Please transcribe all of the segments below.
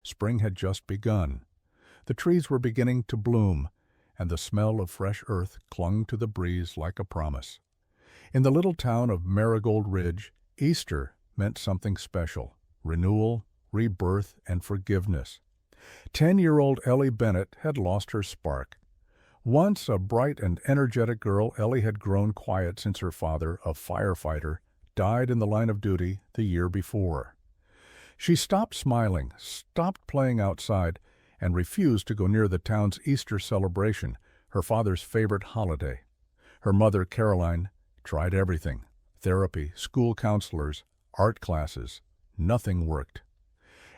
Spring had just begun. The trees were beginning to bloom, and the smell of fresh earth clung to the breeze like a promise. In the little town of Marigold Ridge, Easter meant something special: renewal, rebirth, and forgiveness. 10-year-old Ellie Bennett had lost her spark. Once a bright and energetic girl, Ellie had grown quiet since her father, a firefighter, died in the line of duty the year before. She stopped smiling, stopped playing outside, and refused to go near the town's Easter celebration, her father's favorite holiday. Her mother, Caroline, tried everything: therapy, school counselors, art classes. Nothing worked.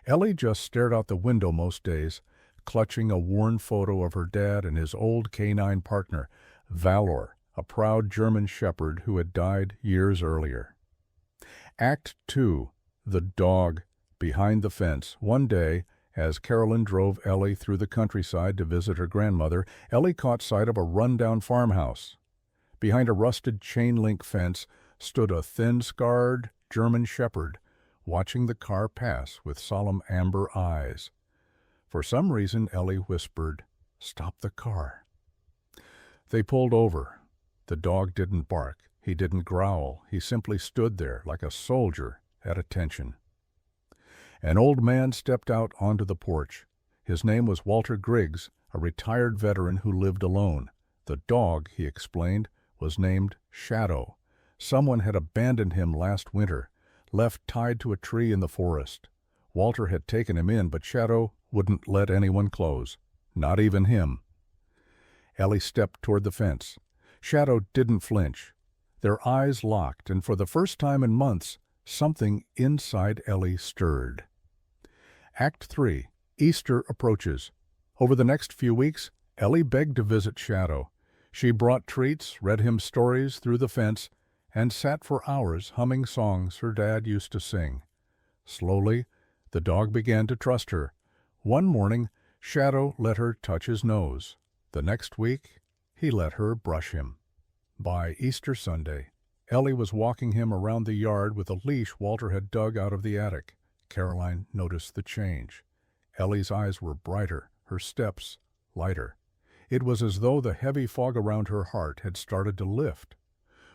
Ellie just stared out the window most days, clutching a worn photo of her dad and his old canine partner, Valor, a proud German shepherd who had died years earlier. Act 2. The Dog. Behind the fence. One day, as Carolyn drove Ellie through the countryside to visit her grandmother, Ellie caught sight of a run-down farmhouse. Behind a rusted chain-link fence stood a thin-scarred German shepherd, watching the car pass with solemn amber eyes. For some reason, Ellie whispered, "Stop the car." They pulled over. The dog didn't bark. He didn't growl. He simply stood there like a soldier at attention. An old man stepped out onto the porch. His name was Walter Griggs, a retired veteran who lived alone. The dog, he explained, was named Shadow. Someone had abandoned him last winter, left tied to a tree in the forest. Walter had taken him in, but Shadow wouldn't let anyone close, not even him. Ellie stepped toward the fence. Shadow didn't flinch. Their eyes locked, and for the first time in months, something inside Ellie stirred. Act 3. Easter approaches. Over the next few weeks, Ellie begged to visit Shadow. She brought treats, read him stories through the fence, and sat for hours humming songs her dad used to sing. Slowly, the dog began to trust her. One morning, Shadow let her touch his nose. The next week, he let her brush him. By Easter Sunday, Ellie was walking him around the yard with a leash Walter had dug out of the attic. Caroline noticed the change. Ellie's eyes were brighter, her steps lighter. It was as though the heavy fog around her heart had started to lift.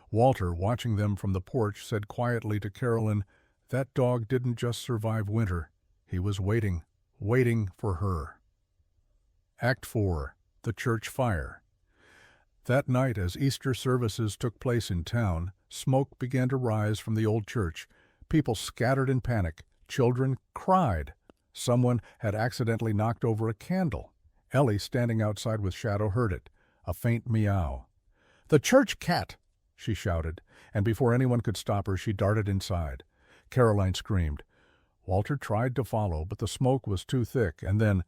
Walter, watching them from the porch, said quietly to Caroline, "That dog didn't just survive winter. He was waiting for her." Act 4. The Church Fire. That night, as Easter services took place in town, smoke began to rise from the old church. People scattered in panic. Children cried. Someone had accidentally knocked over a candle. Ellie, standing outside with Shadow, heard it, a faint meow. "The church cat!" she shouted, and before anyone could stop her, she darted inside. Caroline screamed. Walter tried to follow, but the smoke was too thick, and then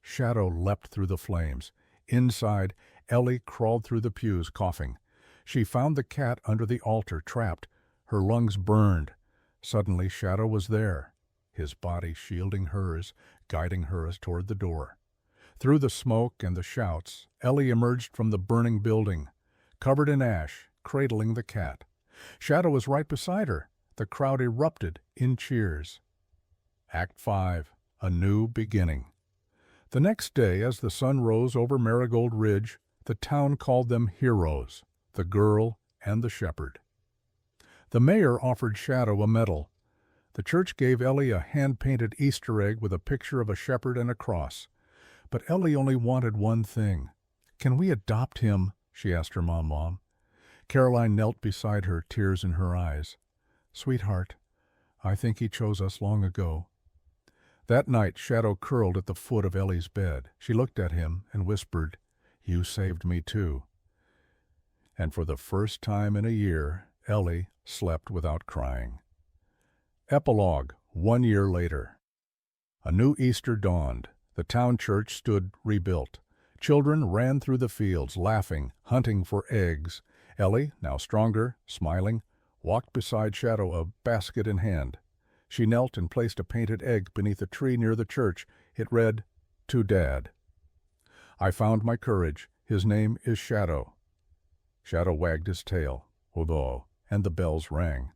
Shadow leapt through the flames. Inside, Ellie crawled through the pews, coughing. She found the cat under the altar, trapped. Her lungs burned. Suddenly, Shadow was there, his body shielding hers, guiding her toward the door. Through the smoke and the shouts, Ellie emerged from the burning building, covered in ash, cradling the cat. Shadow was right beside her. The crowd erupted in cheers. Act 5. A New Beginning. The next day, as the sun rose over Marigold Ridge, the town called them heroes, the girl and the shepherd. The mayor offered Shadow a medal. The church gave Ellie a hand-painted Easter egg with a picture of a shepherd and a cross. But Ellie only wanted one thing. "Can we adopt him?" she asked her mom. Caroline knelt beside her, tears in her eyes. "Sweetheart, I think he chose us long ago." That night, Shadow curled at the foot of Ellie's bed. She looked at him and whispered, "You saved me too." And for the first time in a year, Ellie slept without crying. Epilogue. 1 year later. A new Easter dawned. The town church stood rebuilt. Children ran through the fields, laughing, hunting for eggs. Ellie, now stronger, smiling, walked beside Shadow, a basket in hand. She knelt and placed a painted egg beneath a tree near the church. It read, "To Dad. I found my courage. His name is Shadow." Shadow wagged his tail, although, and the bells rang.